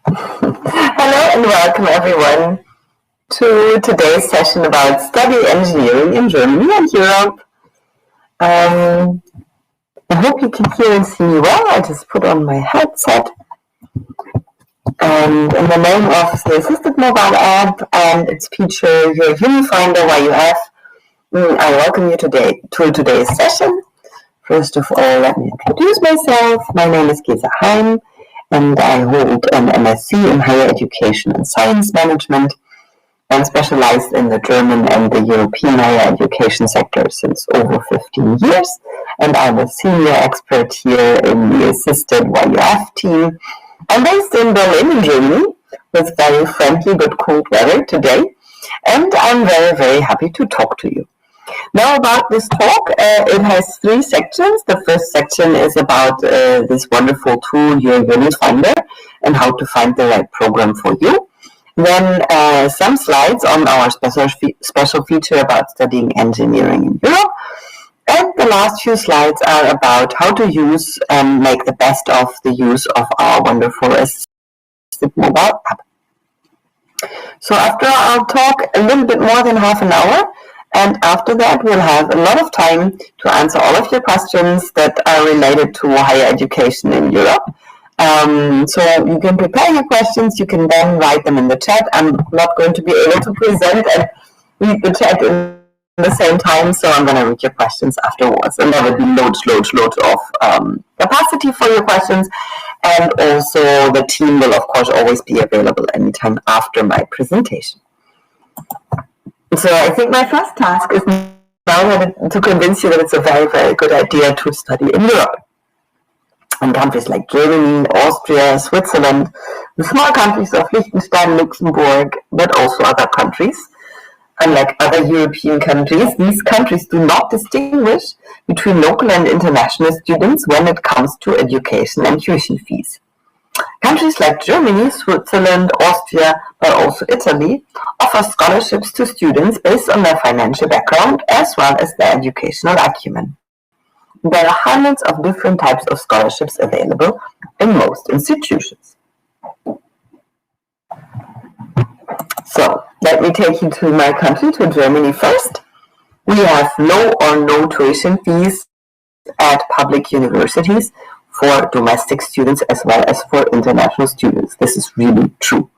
Hello and welcome everyone to today's session about study engineering in Germany and Europe. I hope you can hear and see me well. I just put on my headset. And in the name of the Assisted mobile app and its feature, your UniFinder YUF, I welcome you today to today's session. First of all, let me introduce myself. My name is Gesa Heim, and I hold an MSc in Higher Education and Science Management and specialized in the German and the European higher education sector since over 15 years. And I'm a senior expert here in the Assisted YUF team. I'm based in Berlin in Germany with very friendly but cold weather today. And I'm very, very happy to talk to you. Now about this talk, it has three sections. The first section is about this wonderful tool, your UniFinder, and how to find the right program for you. Then some slides on our special feature about studying engineering in Europe. And the last few slides are about how to use and make the best of the use of our wonderful Assisted mobile app. So after I'll talk a little bit more than half an hour, and after that, we'll have a lot of time to answer all of your questions that are related to higher education in Europe. So you can prepare your questions. You can then write them in the chat. I'm not going to be able to present and read the chat in the same time, so I'm going to read your questions afterwards. And there will be loads of capacity for your questions. And also the team will, of course, always be available anytime after my presentation. So I think my first task is now to convince you that it's a very, very good idea to study in Europe. In countries like Germany, Austria, Switzerland, the small countries of Liechtenstein, Luxembourg, but also other countries. Unlike other European countries, these countries do not distinguish between local and international students when it comes to education and tuition fees. Countries like Germany, Switzerland, Austria, but also Italy offer scholarships to students based on their financial background as well as their educational acumen. There are hundreds of different types of scholarships available in most institutions. So, let me take you to my country, to Germany first. We have low or no tuition fees at public universities for domestic students as well as for international students. This is really true.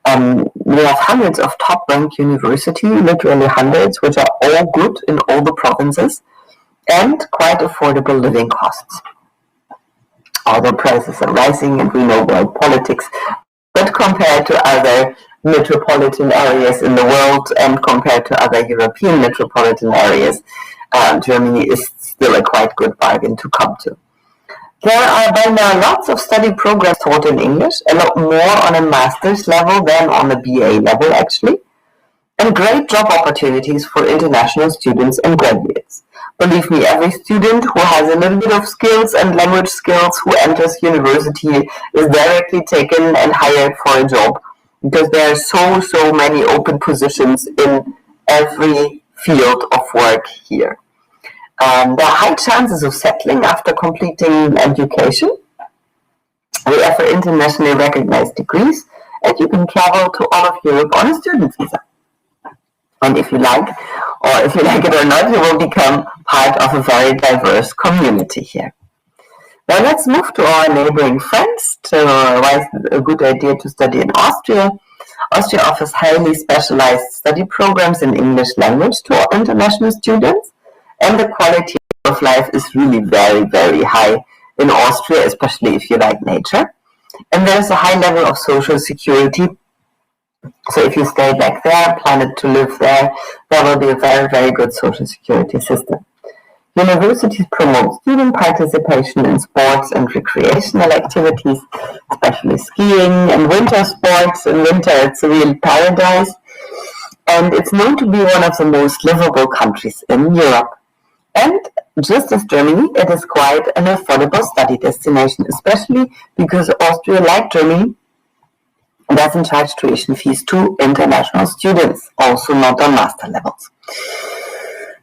We have hundreds of top-ranked universities, literally hundreds, which are all good in all the provinces, and quite affordable living costs. Although prices are rising and we know world politics, but compared to other metropolitan areas in the world and compared to other European metropolitan areas, Germany is still a quite good bargain to come to. There are by now lots of study programs taught in English, a lot more on a master's level than on a BA level actually, and great job opportunities for international students and graduates. Believe me, every student who has a little bit of skills and language skills who enters university is directly taken and hired for a job, because there are so many open positions in every field of work here. There are high chances of settling after completing education. We offer internationally recognized degrees, and you can travel to all of Europe on a student visa. And if you like it or not, you will become part of a very diverse community here. Now let's move to our neighboring friends, to why it's a good idea to study in Austria. Austria offers highly specialized study programs in English language to all international students, and the quality of life is really very, very high in Austria, especially if you like nature. And there's a high level of social security. So if you stay back there, plan to live there, there will be a very, very good social security system. Universities promote student participation in sports and recreational activities, especially skiing and winter sports. In winter, it's a real paradise. And it's known to be one of the most livable countries in Europe. And just as Germany, it is quite an affordable study destination, especially because Austria, like Germany, doesn't charge tuition fees to international students, also not on master levels.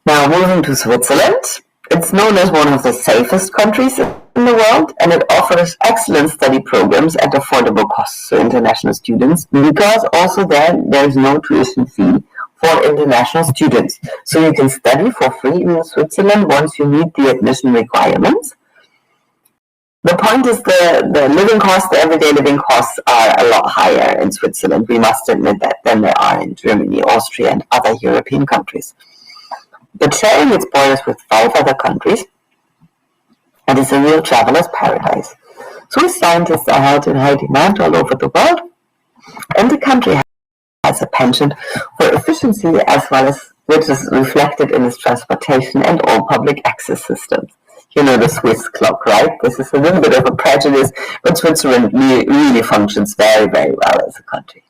Now, moving to Switzerland, it's known as one of the safest countries in the world, and it offers excellent study programs at affordable costs to international students, because also there's no tuition fee for international students. So you can study for free in Switzerland once you meet the admission requirements. The point is the living costs, the everyday living costs are a lot higher in Switzerland, we must admit that, than they are in Germany, Austria, and other European countries. But sharing its borders with 5 other countries, it is a real traveler's paradise. Swiss scientists are held in high demand all over the world, and the country has a penchant for efficiency, as well as which is reflected in its transportation and all public access systems. You know the Swiss clock, right? This is a little bit of a prejudice, but Switzerland really functions very, very well as a country.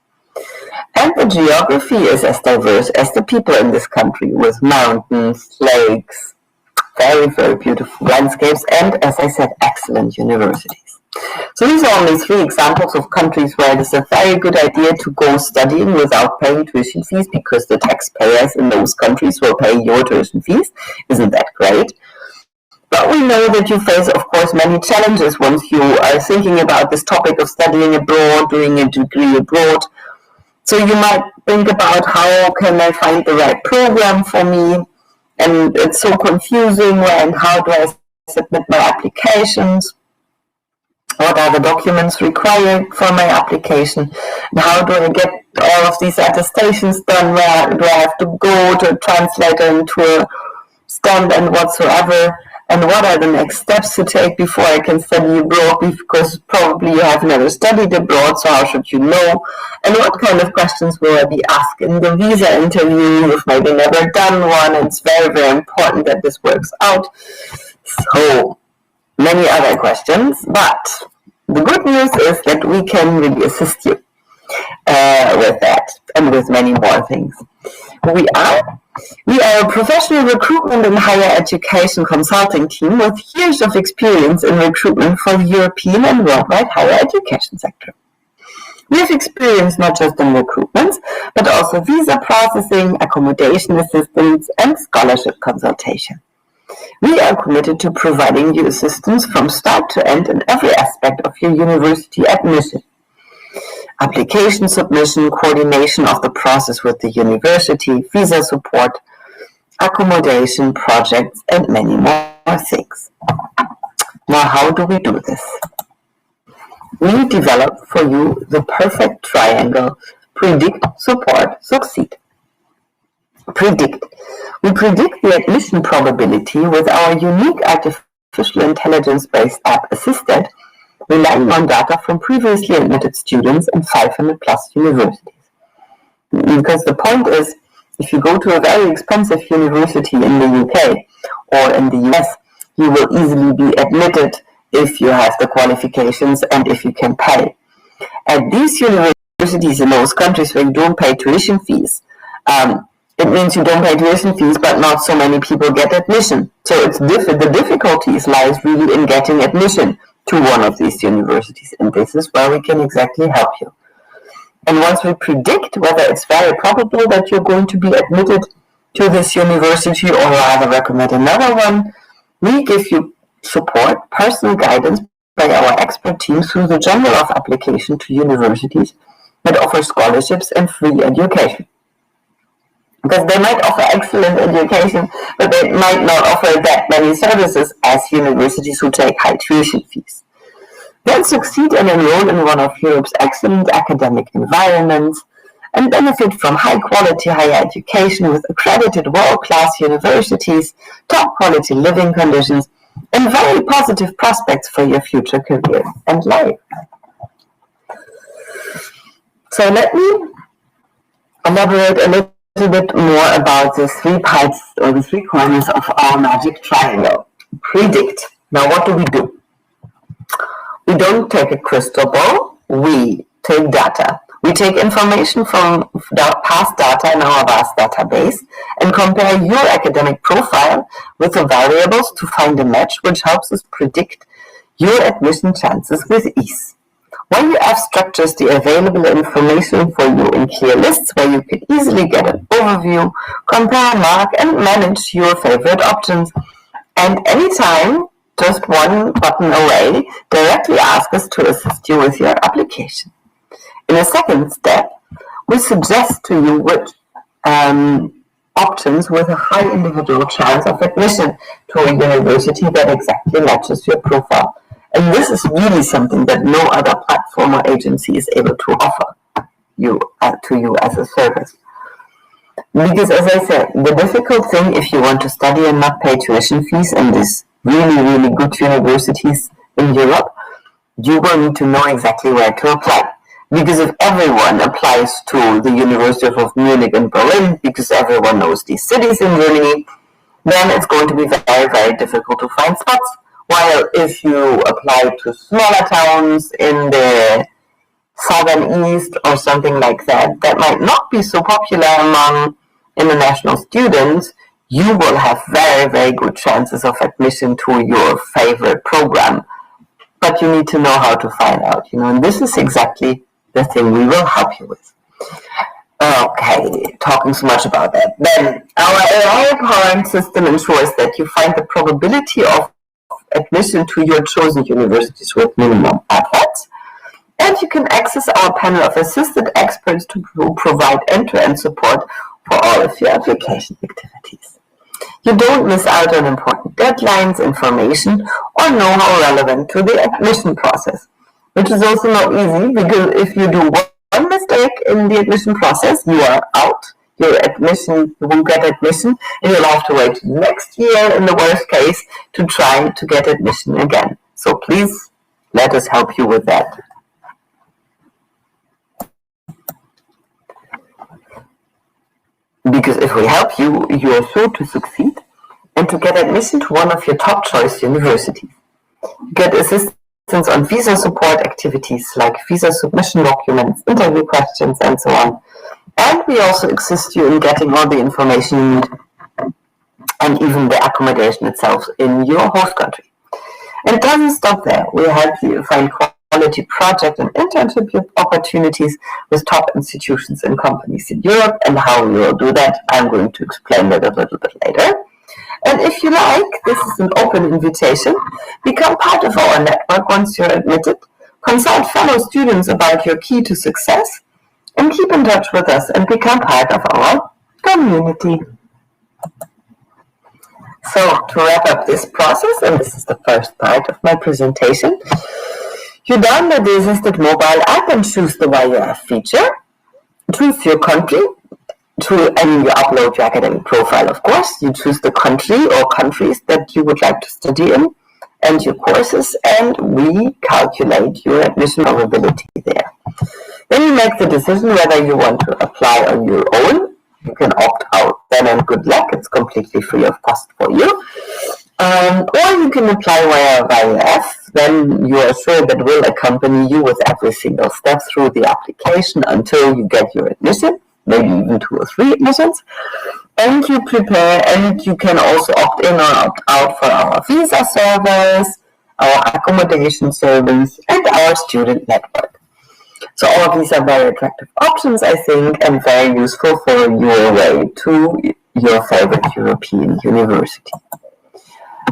And the geography is as diverse as the people in this country, with mountains, lakes, very, very beautiful landscapes, and, as I said, excellent universities. So these are only 3 examples of countries where it is a very good idea to go studying without paying tuition fees, because the taxpayers in those countries will pay your tuition fees. Isn't that great? But we know that you face, of course, many challenges once you are thinking about this topic of studying abroad, doing a degree abroad. So you might think about, how can I find the right program for me? And it's so confusing, and how do I submit my applications? What are the documents required for my application? And how do I get all of these attestations done? Where do I have to go to a translator and to a stand and whatsoever? And what are the next steps to take before I can study abroad? Because probably you have never studied abroad, so how should you know? And what kind of questions will I be asked in the visa interview if maybe never done one? It's very, very important that this works out. So many other questions, but the good news is that we can really assist you with that and with many more things. We are a professional recruitment and higher education consulting team with years of experience in recruitment for the European and worldwide higher education sector. We have experience not just in recruitment, but also visa processing, accommodation assistance, and scholarship consultation. We are committed to providing you assistance from start to end in every aspect of your university admission. Application submission, coordination of the process with the university, visa support, accommodation, projects, and many more things. Now, how do we do this? We develop for you the perfect triangle: predict, support, succeed. Predict. We predict the admission probability with our unique artificial intelligence-based app Assisted, relying on data from previously admitted students in 500 plus universities. Because the point is, if you go to a very expensive university in the UK or in the US, you will easily be admitted if you have the qualifications and if you can pay. At these universities in those countries where you don't pay tuition fees, it means you don't pay tuition fees, but not so many people get admission. So the difficulties lies really in getting admission to one of these universities, and this is where we can exactly help you. And once we predict whether it's very probable that you're going to be admitted to this university, or rather recommend another one, we give you support, personal guidance by our expert team through the general of application to universities that offer scholarships and free education. Because they might offer excellent education, but they might not offer that many services as universities who take high tuition fees. Then succeed and enroll in one of Europe's excellent academic environments and benefit from high-quality higher education with accredited world-class universities, top-quality living conditions, and very positive prospects for your future career and life. So let me elaborate a little bit more about the 3 parts or the 3 corners of our magic triangle. Predict. Now, what do? We don't take a crystal ball, we take data. We take information from past data in our vast database and compare your academic profile with the variables to find a match which helps us predict your admission chances with ease. YUF structures the available information for you in clear lists where you can easily get an overview, compare, mark, and manage your favorite options, and anytime just one button away, directly ask us to assist you with your application. In a second step, we suggest to you which options with a high individual chance of admission to a university that exactly matches your profile. And this is really something that no other platform or agency is able to offer to you as a service. Because as I said, the difficult thing if you want to study and not pay tuition fees in these really, really good universities in Europe, you will need to know exactly where to apply. Because if everyone applies to the University of Munich and Berlin, because everyone knows these cities in Germany, then it's going to be very, very difficult to find spots. While if you apply to smaller towns in the southern east or something like that, that might not be so popular among international students, you will have very, very good chances of admission to your favorite program. But you need to know how to find out, and this is exactly the thing we will help you with. Okay, talking so much about that. Then, our AI-powered system ensures that you find the probability of admission to your chosen universities with minimum efforts. And you can access our panel of assisted experts to provide end-to-end support for all of your application activities. You don't miss out on important deadlines, information, or know-how relevant to the admission process, which is also not easy because if you do one mistake in the admission process, you are out. You won't get admission, and you'll have to wait next year, in the worst case, to try to get admission again. So please let us help you with that. Because if we help you, you are sure to succeed and to get admission to one of your top choice universities. Get assistance on visa support activities like visa submission documents, interview questions, and so on. And we also assist you in getting all the information you need and even the accommodation itself in your host country. And it doesn't stop there. We help you find quality project and internship opportunities with top institutions and companies in Europe, and how we will do that, I'm going to explain that a little bit later. And if you like, this is an open invitation. Become part of our network once you're admitted. Consult fellow students about your key to success, and keep in touch with us and become part of our community. So, to wrap up this process, and this is the first part of my presentation, you download the Assisted mobile app and choose the YUF feature. Choose your country, and you upload your academic profile, of course. You choose the country or countries that you would like to study in and your courses, and we calculate your admission probability there. Then you make the decision whether you want to apply on your own. You can opt out then, and good luck. It's completely free of cost for you. Or you can apply via YUF. Then you are sure that will accompany you with every single step through the application until you get your admission, maybe even 2 or 3 admissions. And you prepare, and you can also opt in or opt out for our visa service, our accommodation service, and our student network. So all of these are very attractive options, I think, and very useful for your way to your favorite European university.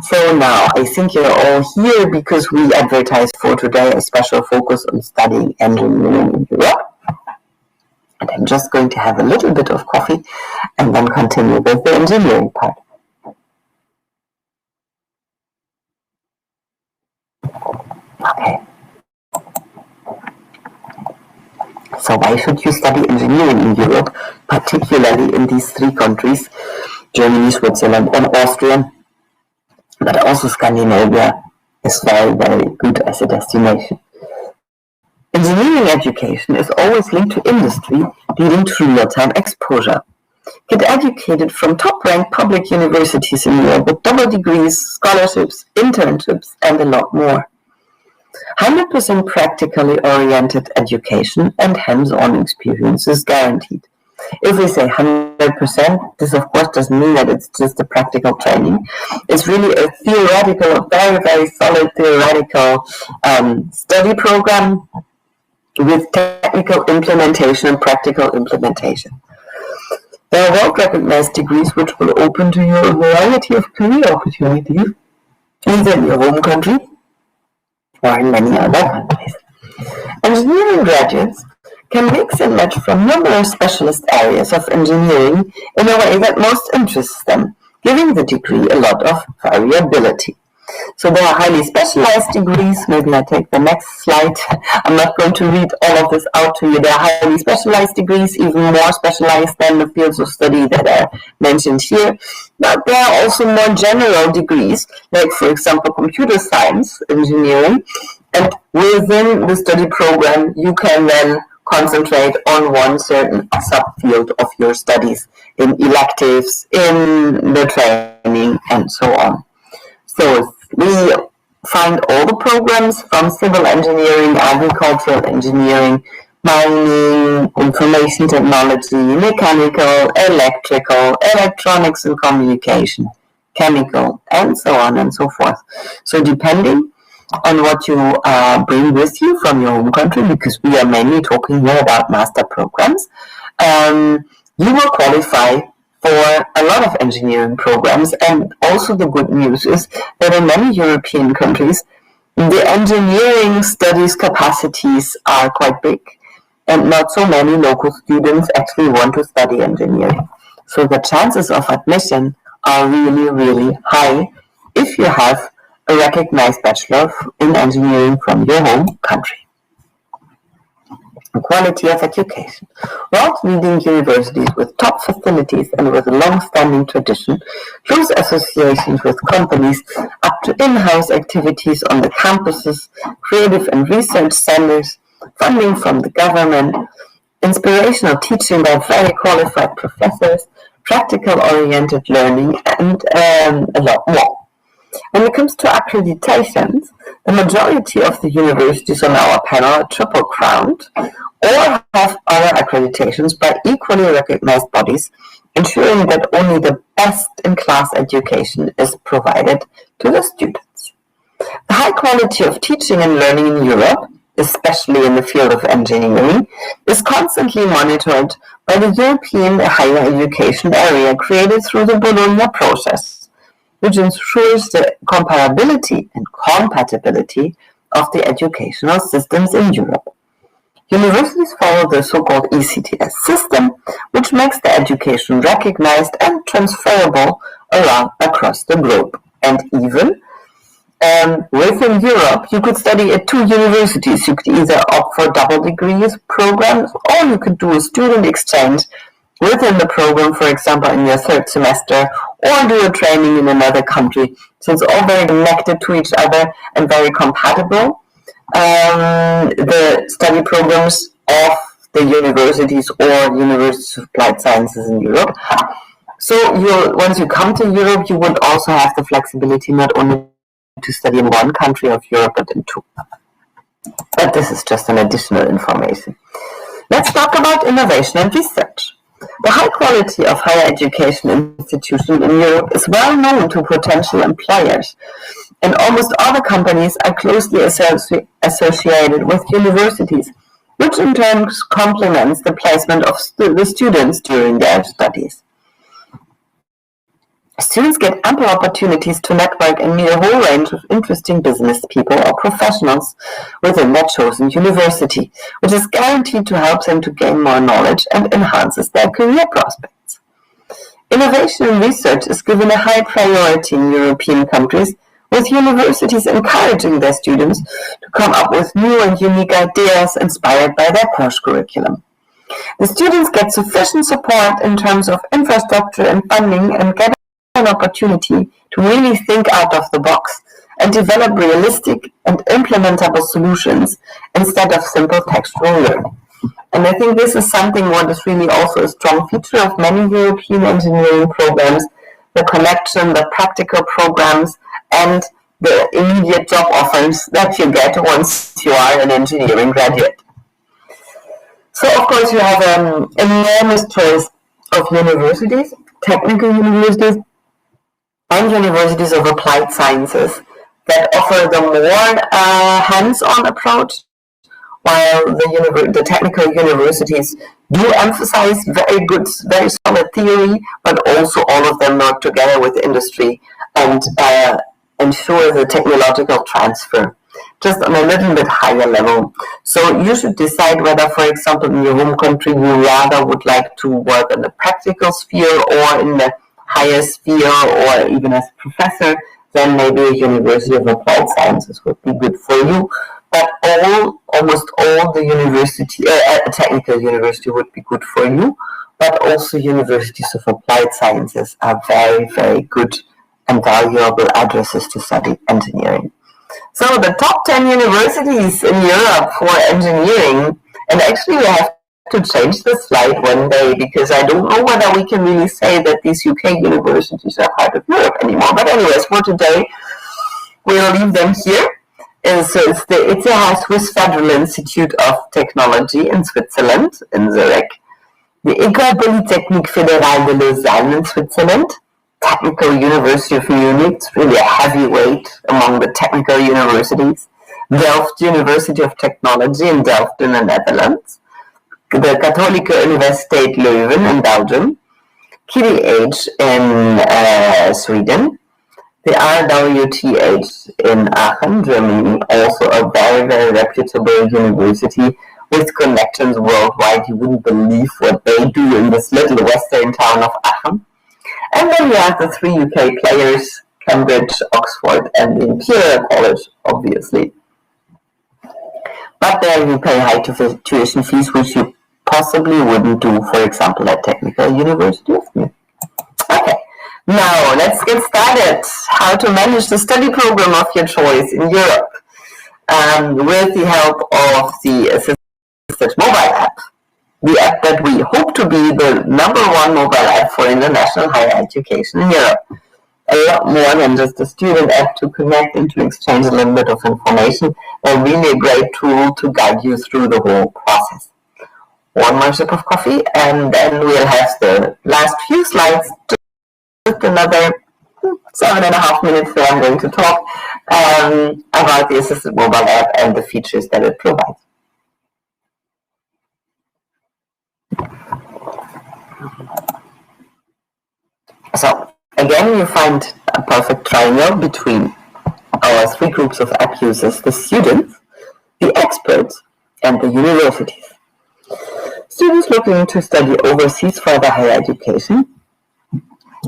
So now, I think you're all here because we advertised for today a special focus on studying engineering in Europe. And I'm just going to have a little bit of coffee and then continue with the engineering part. Okay. So why should you study engineering in Europe, particularly in these 3 countries, Germany, Switzerland, and Austria? But also Scandinavia is very, very good as a destination. Engineering education is always linked to industry, leading to real-time exposure. Get educated from top-ranked public universities in Europe with double degrees, scholarships, internships, and a lot more. 100% practically oriented education and hands-on experience is guaranteed. If we say 100%, this of course doesn't mean that it's just a practical training. It's really a theoretical, very, very solid theoretical study program with technical implementation and practical implementation. There are well-recognized degrees which will open to you a variety of career opportunities either in your home country or in many other countries. Engineering graduates can mix and match from numerous specialist areas of engineering in a way that most interests them, giving the degree a lot of variability. So there are highly specialized degrees. Maybe I take the next slide. I'm not going to read all of this out to you. There are highly specialized degrees, even more specialized than the fields of study that are mentioned here. But there are also more general degrees, like for example, computer science engineering. And within the study program, you can then concentrate on one certain subfield of your studies in electives, in the training, and so on. So we find all the programs from civil engineering, agricultural engineering, mining, information technology, mechanical, electrical, electronics and communication, chemical, and so on and so forth. So depending on what you bring with you from your home country, because we are mainly talking here about master programs, you will qualify for a lot of engineering programs. And also the good news is that in many European countries, the engineering studies capacities are quite big, and not so many local students actually want to study engineering. So the chances of admission are really, really high if you have a recognized bachelor in engineering from your home country. Quality of education. World-leading universities with top facilities and with a long-standing tradition, close associations with companies, up to in-house activities on the campuses, creative and research centers, funding from the government, inspirational teaching by very qualified professors, practical-oriented learning, and a lot more. When it comes to accreditations, the majority of the universities on our panel are triple crowned or have other accreditations by equally recognized bodies, ensuring that only the best-in-class education is provided to the students. The high quality of teaching and learning in Europe, especially in the field of engineering, is constantly monitored by the European higher education area created through the Bologna process, which ensures the comparability and compatibility of the educational systems in Europe. Universities follow the so-called ECTS system, which makes the education recognized and transferable across the globe. And even within Europe, you could study at 2 universities. You could either opt for double degrees programs, or you could do a student exchange within the program, for example, in your 3rd semester, or do a training in another country. So it's all very connected to each other and very compatible. The study programs of the universities or universities of applied sciences in Europe. So once you come to Europe, you would also have the flexibility not only to study in one country of Europe, but in 2. But this is just an additional information. Let's talk about innovation and research. The high quality of higher education institutions in Europe is well known to potential employers, and almost all the companies are closely associated with universities, which in turn complements the placement of the students during their studies. Students get ample opportunities to network and meet a whole range of interesting business people or professionals within their chosen university, which is guaranteed to help them to gain more knowledge and enhances their career prospects. Innovation and research is given a high priority in European countries, with universities encouraging their students to come up with new and unique ideas inspired by their course curriculum. The students get sufficient support in terms of infrastructure and funding and get an opportunity to really think out of the box and develop realistic and implementable solutions instead of simple textual learning. And I think this is something what is really also a strong feature of many European engineering programs, the connection, the practical programs, and the immediate job offers that you get once you are an engineering graduate. So of course you have an enormous choice of universities, technical universities, and universities of applied sciences that offer the more hands-on approach, while the technical universities do emphasize very good, very solid theory, but also all of them work together with industry and ensure the technological transfer, just on a little bit higher level. So you should decide whether, for example, in your home country, you rather would like to work in the practical sphere or in the higher sphere, or even as a professor. Then maybe a University of Applied Sciences would be good for you. But almost all the a technical university would be good for you. But also universities of applied sciences are very, very good and valuable addresses to study engineering. So the top 10 universities in Europe for engineering, and actually we have to change the slide one day, because I don't know whether we can really say that these UK universities are part of Europe anymore. But anyways, for today, we'll leave them here. So it's the ETH, Swiss Federal Institute of Technology in Switzerland, in Zurich, the École Polytechnique Fédérale de Lausanne in Switzerland, Technical University of Munich, it's really a heavyweight among the technical universities, Delft University of Technology in Delft in the Netherlands, the Katholieke Universiteit Leuven in Belgium, KTH in Sweden, the RWTH in Aachen, Germany, also a very, very reputable university with connections worldwide. You wouldn't believe what they do in this little western town of Aachen. And then you have the 3 UK players, Cambridge, Oxford, and the Imperial College, obviously. But there you pay high tuition fees, which you possibly wouldn't do, for example, at Technical University of Munich. Okay. Now, let's get started. How to manage the study program of your choice in Europe with the help of the Assisted Mobile app. The app that we hope to be the #1 mobile app for international higher education in Europe. A lot more than just a student app to connect and to exchange a little bit of information. They're really a great tool to guide you through the whole process. One more sip of coffee, and then we'll have the last few slides. Just another 7.5 minutes that I'm going to talk about the Assisted Mobile app and the features that it provides. So, again, you find a perfect triangle between our 3 groups of app users: the students, the experts, and the universities. Students looking to study overseas further higher education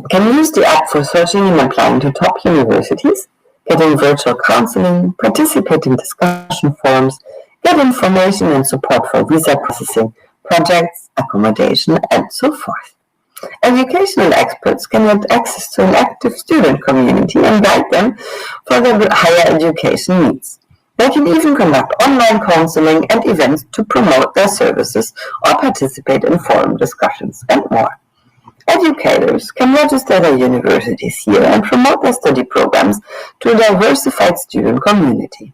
can use the app for searching and applying to top universities, getting virtual counseling, participate in discussion forums, get information and support for visa processing, projects, accommodation, and so forth. Educational experts can get access to an active student community and guide them for their higher education needs. They can even conduct online counseling and events to promote their services or participate in forum discussions and more. Educators can register their universities here and promote their study programs to a diversified student community.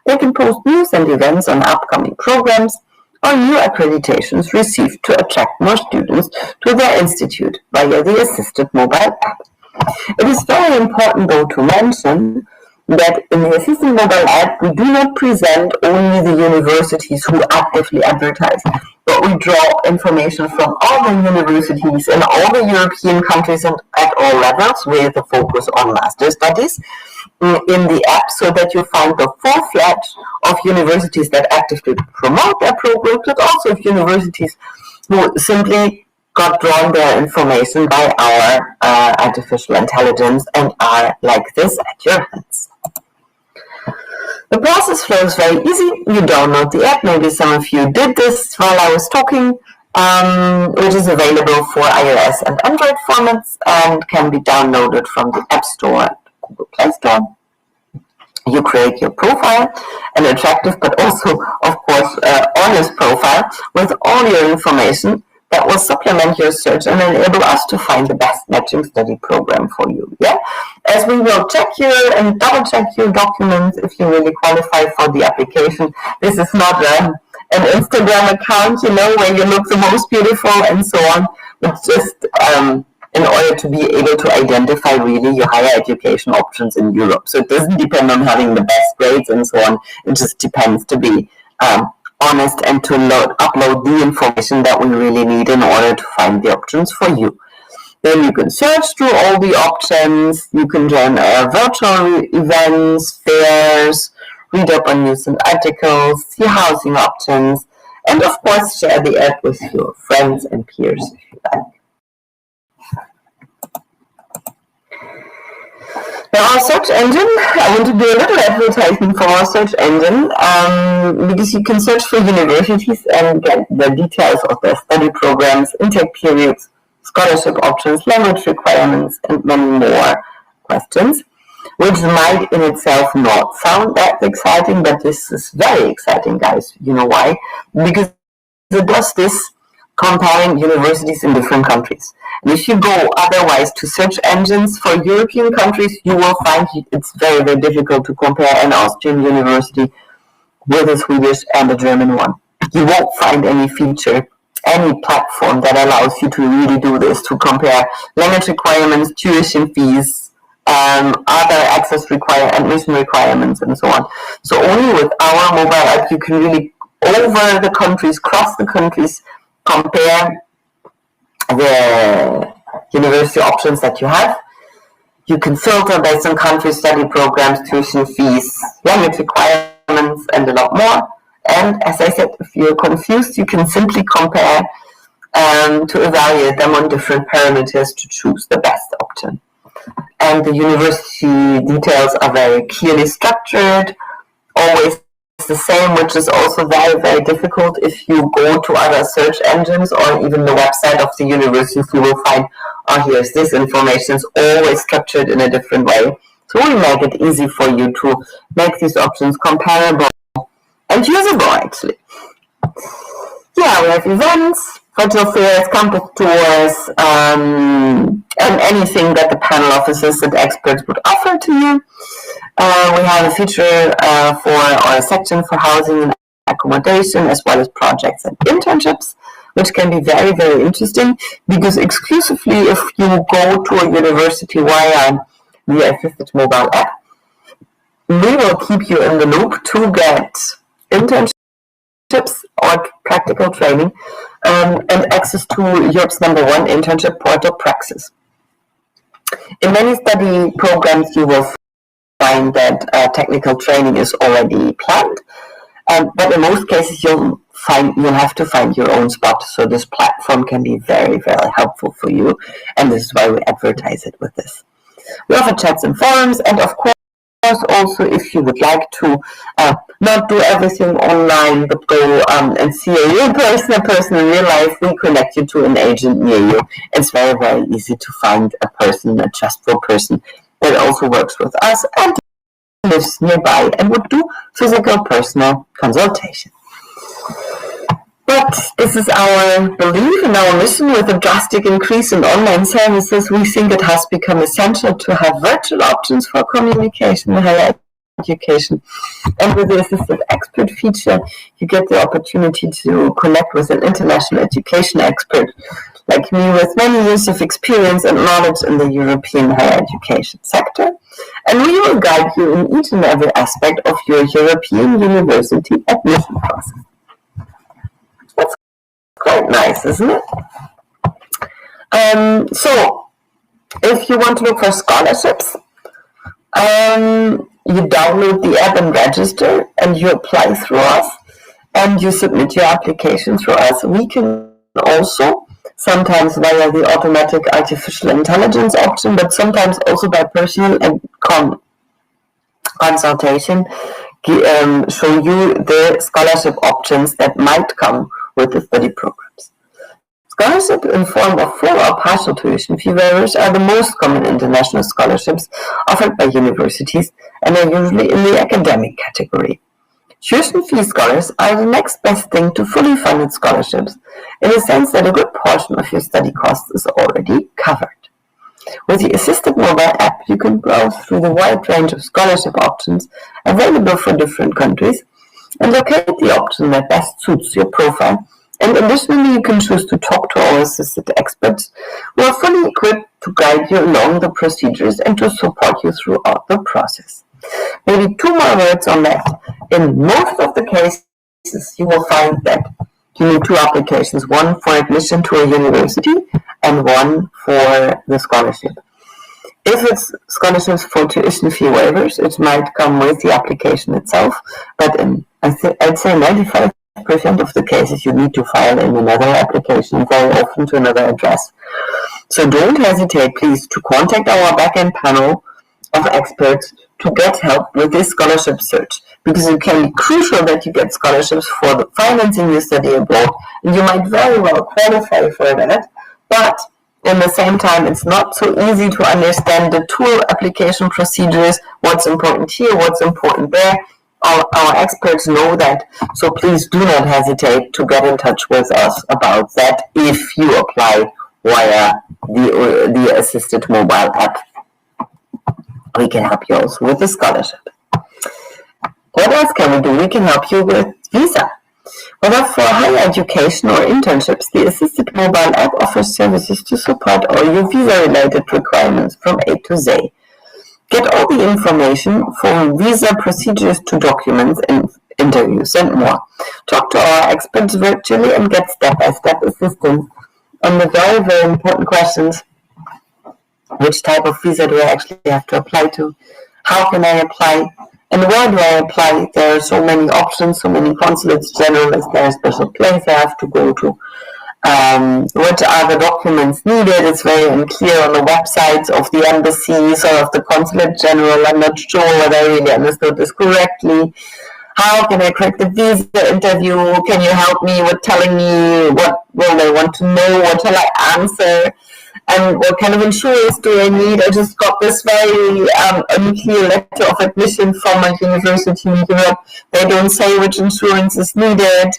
They can post news and events on upcoming programs or new accreditations received to attract more students to their institute via the Assisted Mobile app. It is very important, though, to mention that in the Assisted Mobile app, we do not present only the universities who actively advertise, but we draw information from all the universities in all the European countries and at all levels, with a focus on master studies in the app, so that you find the full fledged of universities that actively promote their programs, but also of universities who simply got drawn their information by our artificial intelligence and are like this at your hands. The process flows very easy. You download the app. Maybe some of you did this while I was talking, which is available for iOS and Android formats and can be downloaded from the App Store and Google Play Store. You create your profile, an attractive but also, of course, honest profile with all your information that will supplement your search and enable us to find the best matching study program for you. Yeah, as we will check your and double check your documents if you really qualify for the application. This is not an Instagram account, where you look the most beautiful and so on. It's just in order to be able to identify really your higher education options in Europe. So it doesn't depend on having the best grades and so on. It just depends to be honest and to upload the information that we really need in order to find the options for you. Then you can search through all the options. You can join virtual events, fairs, read up on news and articles, see housing options, and of course share the app with your friends and peers if you like. Now our search engine, I want to do a little advertisement for our search engine because you can search for universities and get the details of their study programs, intake periods, scholarship options, language requirements, and many more questions, which might in itself not sound that exciting, but this is very exciting, guys. You know why? Because it does this comparing universities in different countries. And if you go otherwise to search engines for European countries, you will find it's very, very difficult to compare an Austrian university with a Swedish and a German one. You won't find any feature, any platform that allows you to really do this, to compare language requirements, tuition fees, other admission requirements, and so on. So only with our mobile app, you can really, over the countries, cross the countries, compare the university options that you have. You can filter based on country, study programs, tuition fees, language requirements, and a lot more. And as I said, if you're confused, you can simply compare to evaluate them on different parameters to choose the best option. And the university details are very clearly structured, always the same, which is also very, very difficult. If you go to other search engines or even the website of the universities, you will find, oh, here's this information. It's always structured in a different way. So we make it easy for you to make these options comparable and usable, actually. Yeah, we have events, virtual fairs, campus tours, and anything that the panel officers and experts would offer to you. We have a feature or a section for housing and accommodation, as well as projects and internships, which can be very, very interesting, because exclusively if you go to a university via the Assisted mobile app, we will keep you in the loop to get internships or practical training and access to Europe's #1 internship portal, Praxis. In many study programs, you will find that technical training is already planned, but in most cases you'll have to find your own spot. So this platform can be very, very helpful for you, and this is why we advertise it with this. We offer chats and forums, and of course also if you would like to not do everything online but go and see a real person in real life, we connect you to an agent near you. It's very, very easy to find a trustful person that also works with us and lives nearby and would do physical personal consultation. But this is our belief and our mission. With a drastic increase in online services, we think it has become essential to have virtual options for communication in higher education. And with the Assisted Expert feature, you get the opportunity to connect with an international education expert like me with many years of experience and knowledge in the European higher education sector. And we will guide you in each and every aspect of your European university admission process. That's quite nice, isn't it? So, if you want to look for scholarships, you download the app and register, and you apply through us, and you submit your application through us. We can also, sometimes via the automatic artificial intelligence option, but sometimes also by personal and consultation, show you the scholarship options that might come with the study programs. Scholarship in form of full or partial tuition fee waivers are the most common international scholarships offered by universities and are usually in the academic category. Tuition fee scholars are the next best thing to fully funded scholarships, in the sense that a good portion of your study costs is already covered. With the Assisted mobile app, you can browse through the wide range of scholarship options available for different countries and locate the option that best suits your profile. And additionally, you can choose to talk to our Assisted experts who are fully equipped to guide you along the procedures and to support you throughout the process. Maybe 2 more words on that. In most of the cases, you will find that you need 2 applications, one for admission to a university and one for the scholarship. If it's scholarships for tuition fee waivers, it might come with the application itself, but I'd say 95% of the cases you need to file in another application, very often to another address. So don't hesitate, please, to contact our back-end panel of experts to get help with this scholarship search, because it can be crucial that you get scholarships for the financing your study abroad, and you might very well qualify for that, but in the same time, it's not so easy to understand the tool application procedures, what's important here, what's important there. Our experts know that, so please do not hesitate to get in touch with us about that if you apply via the assisted mobile app. We can help you also with the scholarship. What else can we do? We can help you with visa. Whether for higher education or internships, the assisted mobile app offers services to support all your visa-related requirements from A to Z. Get all the information from visa procedures to documents and interviews and more. Talk to our experts virtually and get step-by-step assistance on the very, very important questions. Which type of visa do I actually have to apply to? How can I apply? And where do I apply? There are so many options, so many consulates general. Is there a special place I have to go to? What are the documents needed? It's very unclear on the websites of the embassies or of the consulate general. I'm not sure whether I really understood this correctly. How can I crack the visa interview? Can you help me with telling me what will they want to know? What shall I answer? And what kind of insurance do I need? I just got this very unclear letter of admission from my university in Europe. They don't say which insurance is needed.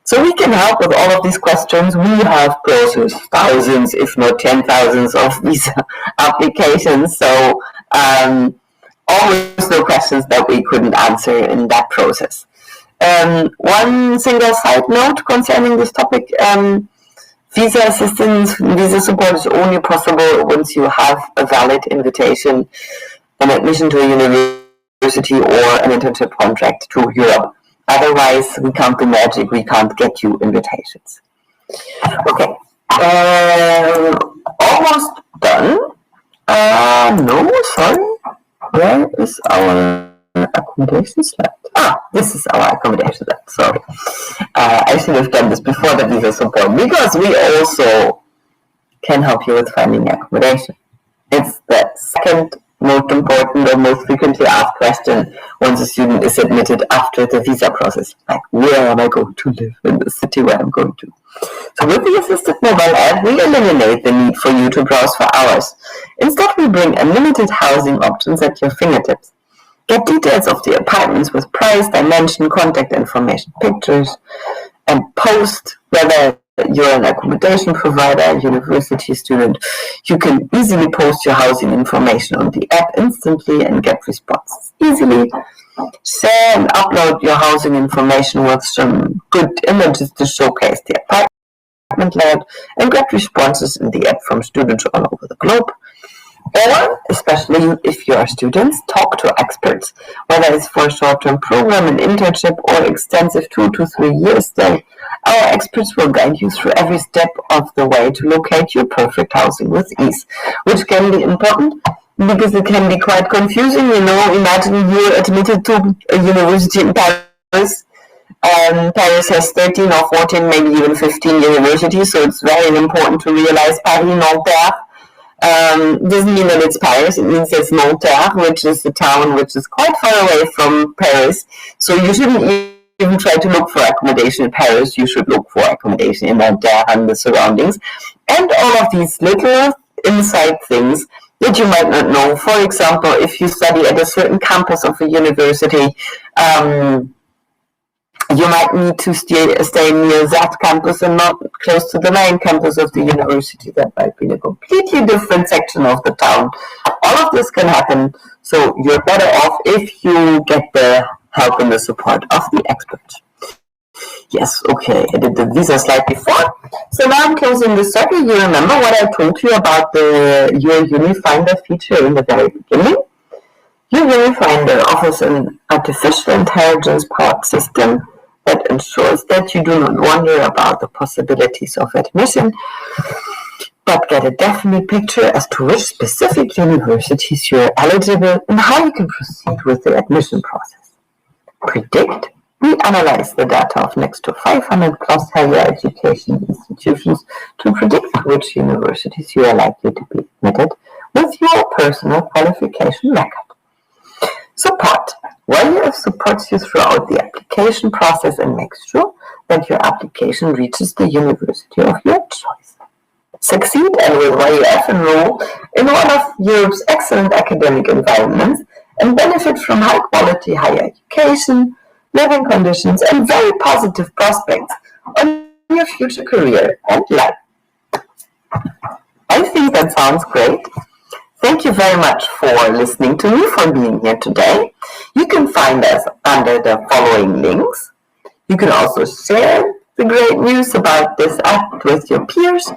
So we can help with all of these questions. We have processed thousands, if not 10,000s of visa applications. So almost no questions that we couldn't answer in that process. One single side note concerning this topic, visa assistance, visa support is only possible once you have a valid invitation, an admission to a university or an internship contract to Europe. Otherwise, we can't do magic, we can't get you invitations. Okay, almost done. No, sorry. Where is our accommodation slide? This is our accommodation slide, sorry. I should have done this before the visa support, because we also can help you with finding accommodation. It's the second most important or most frequently asked question once a student is admitted after the visa process. Like, where am I going to live in the city where I'm going to? So with the assisted mobile app, we eliminate the need for you to browse for hours. Instead, we bring unlimited housing options at your fingertips. Get details of the apartments with price, dimension, contact information, pictures, and post whether you're an accommodation provider, university student. You can easily post your housing information on the app instantly and get responses easily. Share and upload your housing information with some good images to showcase the apartment layout and get responses in the app from students all over the globe. Or, especially if you are students, talk to experts, whether it's for a short-term program, an internship, or extensive 2 to 3 year stay. Our experts will guide you through every step of the way to locate your perfect housing with ease, which can be important because it can be quite confusing. Imagine you're admitted to a university in Paris. Paris has 13 or 14, maybe even 15 universities, so it's very important to realize Paris Nanterre doesn't mean that it's Paris, it means it's Nanterre, which is the town which is quite far away from Paris. So you shouldn't even try to look for accommodation in Paris, you should look for accommodation in Nanterre and the surroundings. And all of these little inside things that you might not know. For example, if you study at a certain campus of a university, you might need to stay near that campus and not close to the main campus of the university. That might be in a completely different section of the town. All of this can happen, so you're better off if you get the help and the support of the experts. Yes, okay, I did the visa slide before. So now I'm closing the circle. You remember what I told you about your UniFinder feature in the very beginning? Your UniFinder offers an artificial intelligence-powered system that ensures that you do not wonder about the possibilities of admission but get a definite picture as to which specific universities you are eligible and how you can proceed with the admission process. Predict. We analyze the data of next to 500 plus higher education institutions to predict which universities you are likely to be admitted with your personal qualification record. Support. YUF supports you throughout the application process and makes sure that your application reaches the university of your choice. Succeed and with YUF enroll in one of Europe's excellent academic environments and benefit from high-quality higher education, living conditions, and very positive prospects on your future career and life. I think that sounds great. Thank you very much for listening to me, for being here today. You can find us under the following links. You can also share the great news about this app with your peers.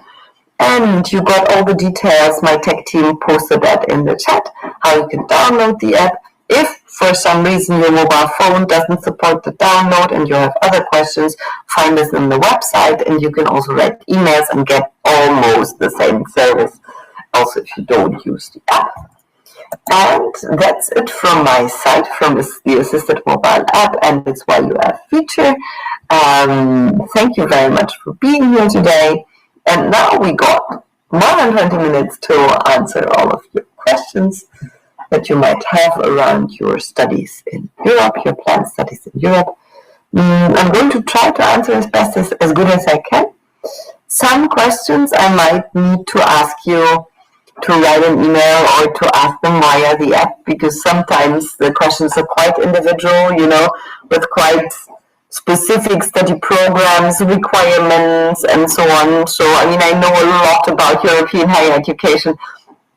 And you got all the details. My tech team posted that in the chat, how you can download the app. If for some reason your mobile phone doesn't support the download and you have other questions, find us on the website, and you can also write emails and get almost the same service, also if you don't use the app. And that's it from my side, from the Assisted Mobile app and its YUF feature. Thank you very much for being here today. And now we got more than 20 minutes to answer all of your questions that you might have around your studies in Europe, your planned studies in Europe. I'm going to try to answer as best as good as I can. Some questions I might need to ask you to write an email or to ask them via the app, because sometimes the questions are quite individual, with quite specific study programs, requirements, and so on. So, I know a lot about European higher education,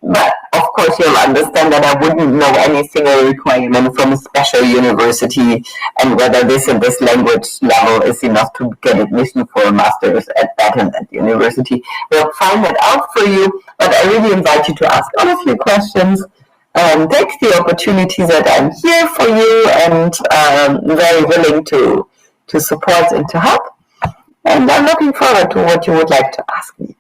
but of course you'll understand that I wouldn't know any single requirement from a special university and whether this and this language level is enough to get admission for a master's at that and that university. We'll find that out for you, but I really invite you to ask all of your questions. Take the opportunity that I'm here for you and very willing to support and to help. And I'm looking forward to what you would like to ask me.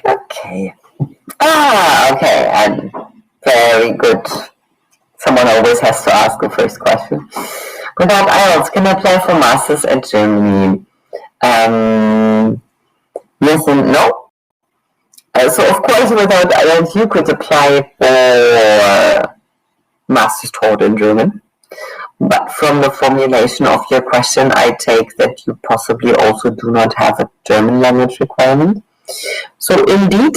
Okay. Okay, and very good. Someone always has to ask the first question. Without IELTS, can I apply for masters at Germany? Yes and no. So of course, without IELTS, you could apply for masters taught in German. But from the formulation of your question, I take that you possibly also do not have a German language requirement. So indeed,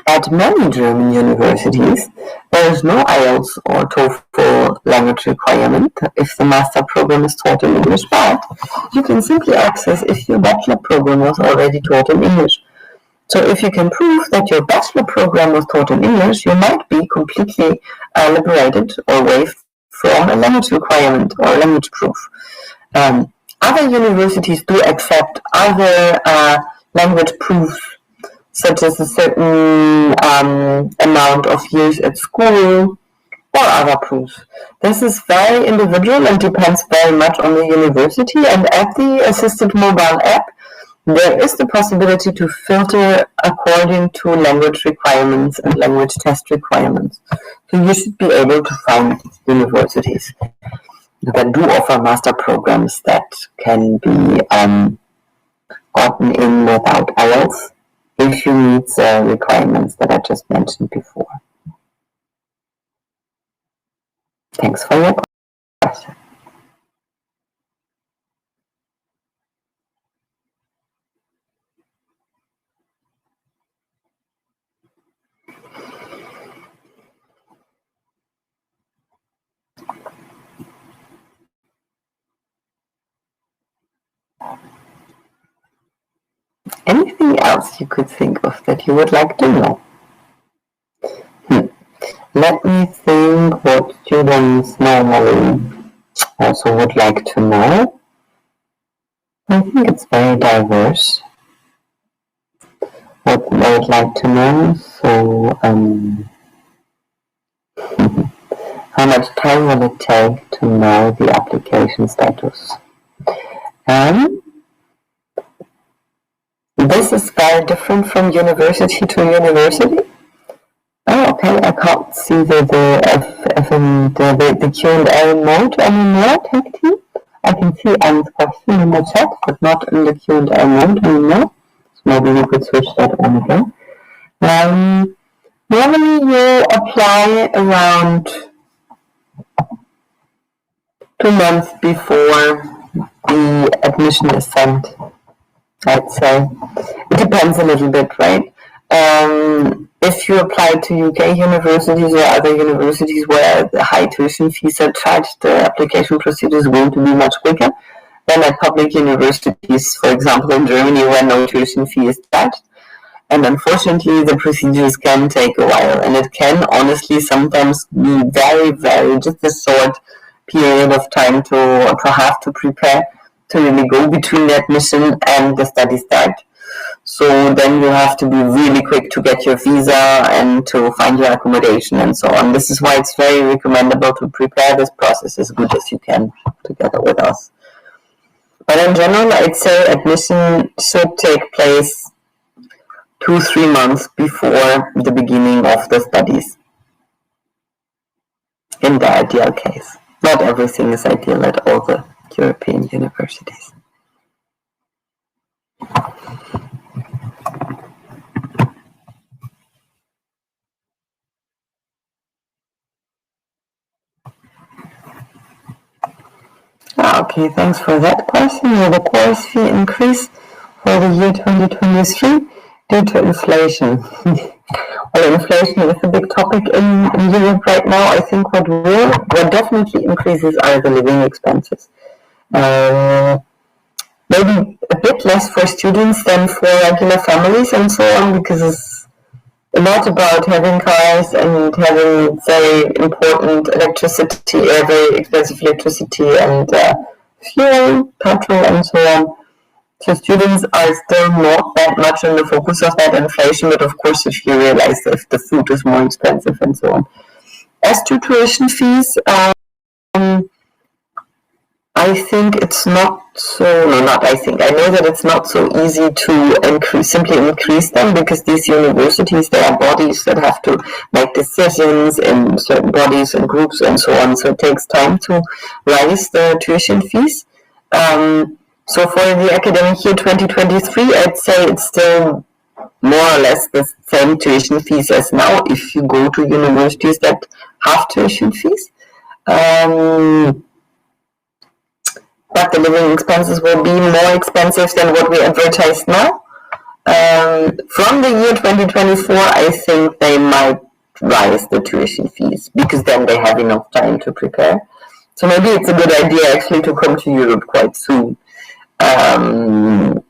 at many German universities, there is no IELTS or TOEFL language requirement if the master program is taught in English, but you can simply access if your bachelor program was already taught in English. So if you can prove that your bachelor program was taught in English, you might be completely liberated or waived from a language requirement or language proof. Other universities do accept other language proofs, such as a certain amount of years at school or other proofs. This is very individual and depends very much on the university, and at the Assisted Mobile app, there is the possibility to filter according to language requirements and language test requirements. So you should be able to find universities that do offer master programs that can be gotten in without IELTS if you meet the requirements that I just mentioned before. Thanks for your question. Anything else you could think of that you would like to know? Let me think what students normally also would like to know. I think it's very diverse what they would like to know. So, how much time will it take to know the application status? This is very different from university to university. Oh, okay. I can't see the Q&A mode anymore, Tech Team. I can see Anne's question in the chat, but not in the Q&A mode anymore. So maybe we could switch that on again. Normally you apply around 2 months before the admission is sent, I'd say. It depends a little bit, right? If you apply to UK universities or other universities where the high tuition fees are charged, the application procedure is going to be much quicker than at public universities, for example, in Germany, where no tuition fee is charged. And unfortunately, the procedures can take a while, and it can honestly sometimes be very, very just a short period of time to have to prepare to really go between the admission and the study start. So then you have to be really quick to get your visa and to find your accommodation and so on. This is why it's very recommendable to prepare this process as good as you can together with us. But in general, I'd say admission should take place 2-3 months before the beginning of the studies, in the ideal case. Not everything is ideal at all the European universities. Okay, thanks for that question. Will the course fee increase for the year 2023 due to inflation? Well, inflation is a big topic in Europe right now. I think what definitely increases are the living expenses. Maybe a bit less for students than for regular families and so on, because it's a lot about having cars and having very important electricity, very expensive electricity and fuel, petrol and so on. So students are still not that much in the focus of that inflation, but of course if you realize if the food is more expensive and so on. As to tuition fees, I think it's not so, no, not I think, I know that it's not so easy to simply increase them, because these universities, they are bodies that have to make decisions in certain bodies and groups and so on, so it takes time to raise the tuition fees. So for the academic year 2023, I'd say it's still more or less the same tuition fees as now if you go to universities that have tuition fees. But the living expenses will be more expensive than what we advertise now. From the year 2024, I think they might rise the tuition fees, because then they have enough time to prepare. So maybe it's a good idea actually to come to Europe quite soon. But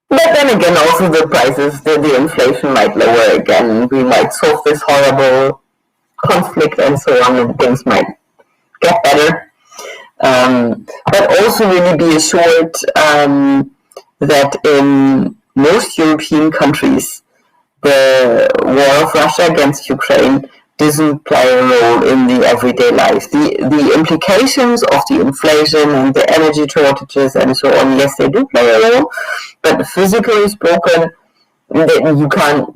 then again, also the prices, the inflation might lower again. We might solve this horrible conflict and so on, and things might get better. But also really be assured that in most European countries, the war of Russia against Ukraine doesn't play a role in the everyday life. The implications of the inflation and the energy shortages and so on, yes, they do play a role, but physically spoken, you can't.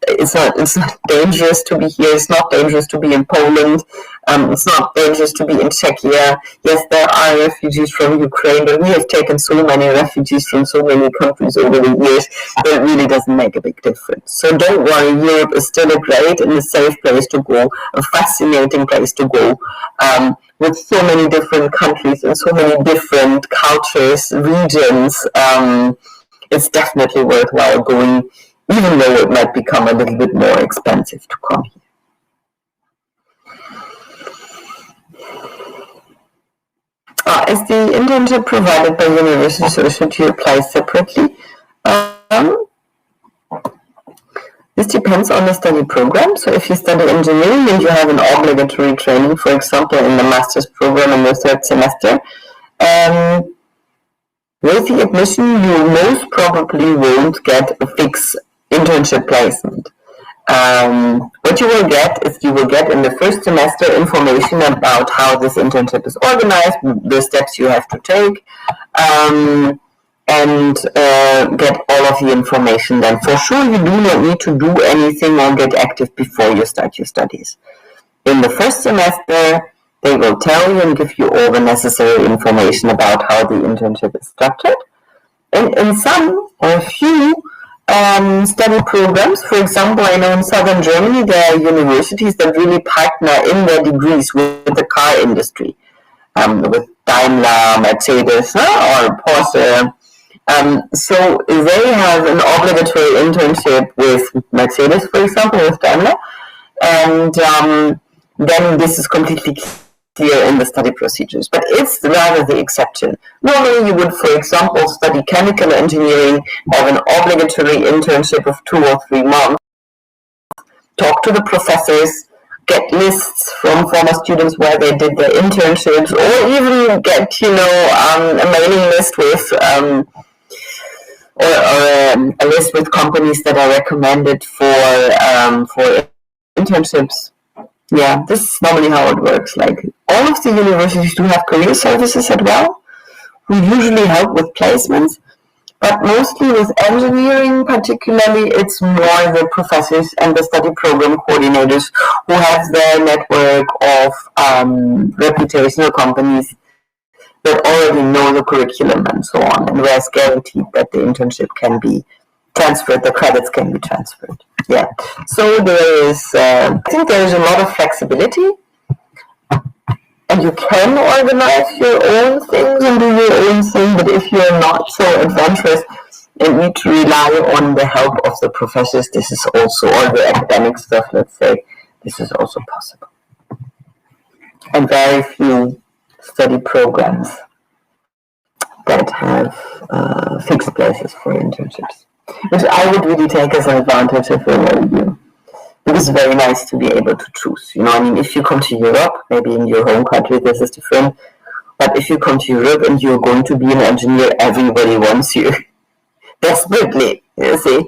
It's not dangerous to be here. It's not dangerous to be in Poland. It's not dangerous to be in Czechia. Yes, there are refugees from Ukraine, but we have taken so many refugees from so many countries over the years that it really doesn't make a big difference. So don't worry. Europe is still a great and a safe place to go, a fascinating place to go, with so many different countries and so many different cultures, regions. It's definitely worthwhile going, even though it might become a little bit more expensive to come here. Is the internship provided by universities or should you apply separately? This depends on the study program. So if you study engineering and you have an obligatory training, for example, in the master's program in the third semester, with the admission, you most probably won't get a fixed internship placement. What you will get is you will get in the first semester information about how this internship is organized, the steps you have to take, and get all of the information. Then for sure you do not need to do anything or get active before you start your studies. In the first semester, they will tell you and give you all the necessary information about how the internship is structured. And in some or a few study programs, for example, I know in southern Germany there are universities that really partner in their degrees with the car industry, with Daimler, Mercedes, or Porsche. So they have an obligatory internship with Mercedes, for example, with Daimler, and then this is completely clear in the study procedures, but it's rather the exception. Normally you would, for example, study chemical engineering, have an obligatory internship of 2 or 3 months, talk to the professors, get lists from former students where they did their internships, or even get, a mailing list with, or a list with companies that are recommended for internships. Yeah, this is normally how it works. Like, all of the universities do have career services as well, who usually help with placements, but mostly with engineering particularly, it's more the professors and the study program coordinators who have their network of reputational companies that already know the curriculum and so on, and where it's guaranteed that the internship can be transferred, the credits can be transferred. Yeah, so there is, I think there is a lot of flexibility, and you can organize your own things and do your own thing, but if you're not so adventurous and need to rely on the help of the professors, this is also, or the academic stuff, let's say, this is also possible. And very few study programs that have fixed places for internships, which I would really take as an advantage if I were you. Because it's very nice to be able to choose. If you come to Europe, maybe in your home country this is different, but if you come to Europe and you're going to be an engineer, everybody wants you desperately, you see.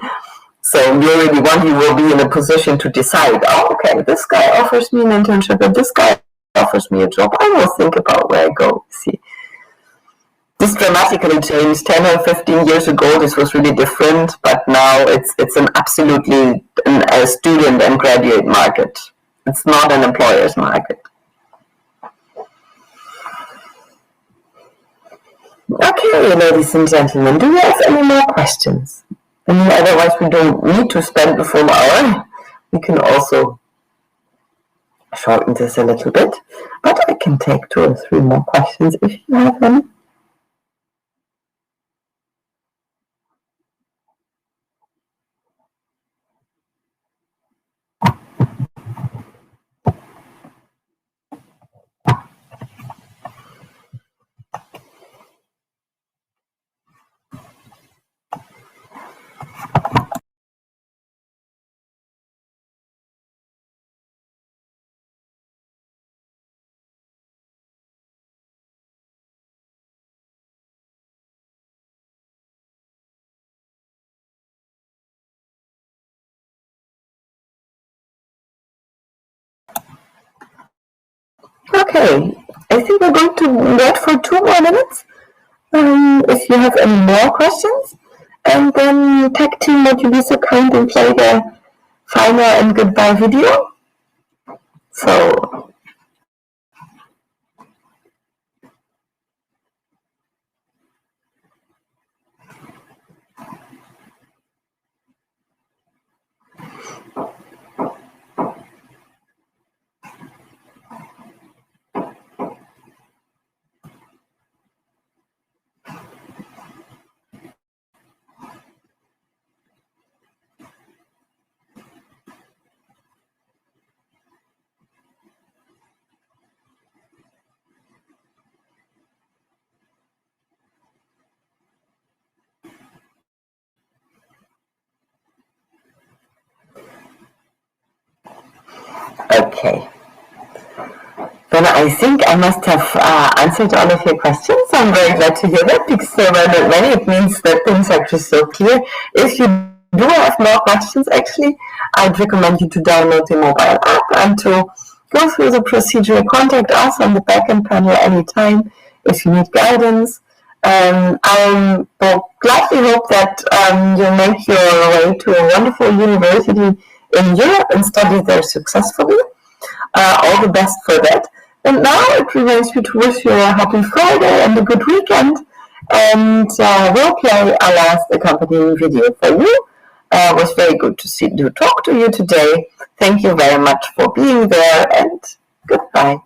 So you already you will be in a position to decide, okay, this guy offers me an internship and this guy offers me a job. I will think about where I go, see. This dramatically changed 10 or 15 years ago. This was really different, but now it's an absolutely a student and graduate market. It's not an employer's market. Okay, ladies and gentlemen, do you have any more questions? Otherwise, we don't need to spend the full hour. We can also shorten this a little bit, but I can take 2 or 3 more questions if you have any. Okay, I think we're going to wait for 2 more minutes if you have any more questions. and then tag team, would you be so kind and play the final and goodbye video? So, okay. Then I think I must have answered all of your questions. I'm very glad to hear that because there were not many. It means that things are just so clear. If you do have more questions, actually, I'd recommend you to download the mobile app and to go through the procedure. Contact us on the backend panel anytime if you need guidance. I will gladly hope that you make your way to a wonderful university in Europe and study there successfully. All the best for that. And now it remains me to wish you a happy Friday and a good weekend. And we'll play our last accompanying video for you. It was very good to talk to you today. Thank you very much for being there, and goodbye.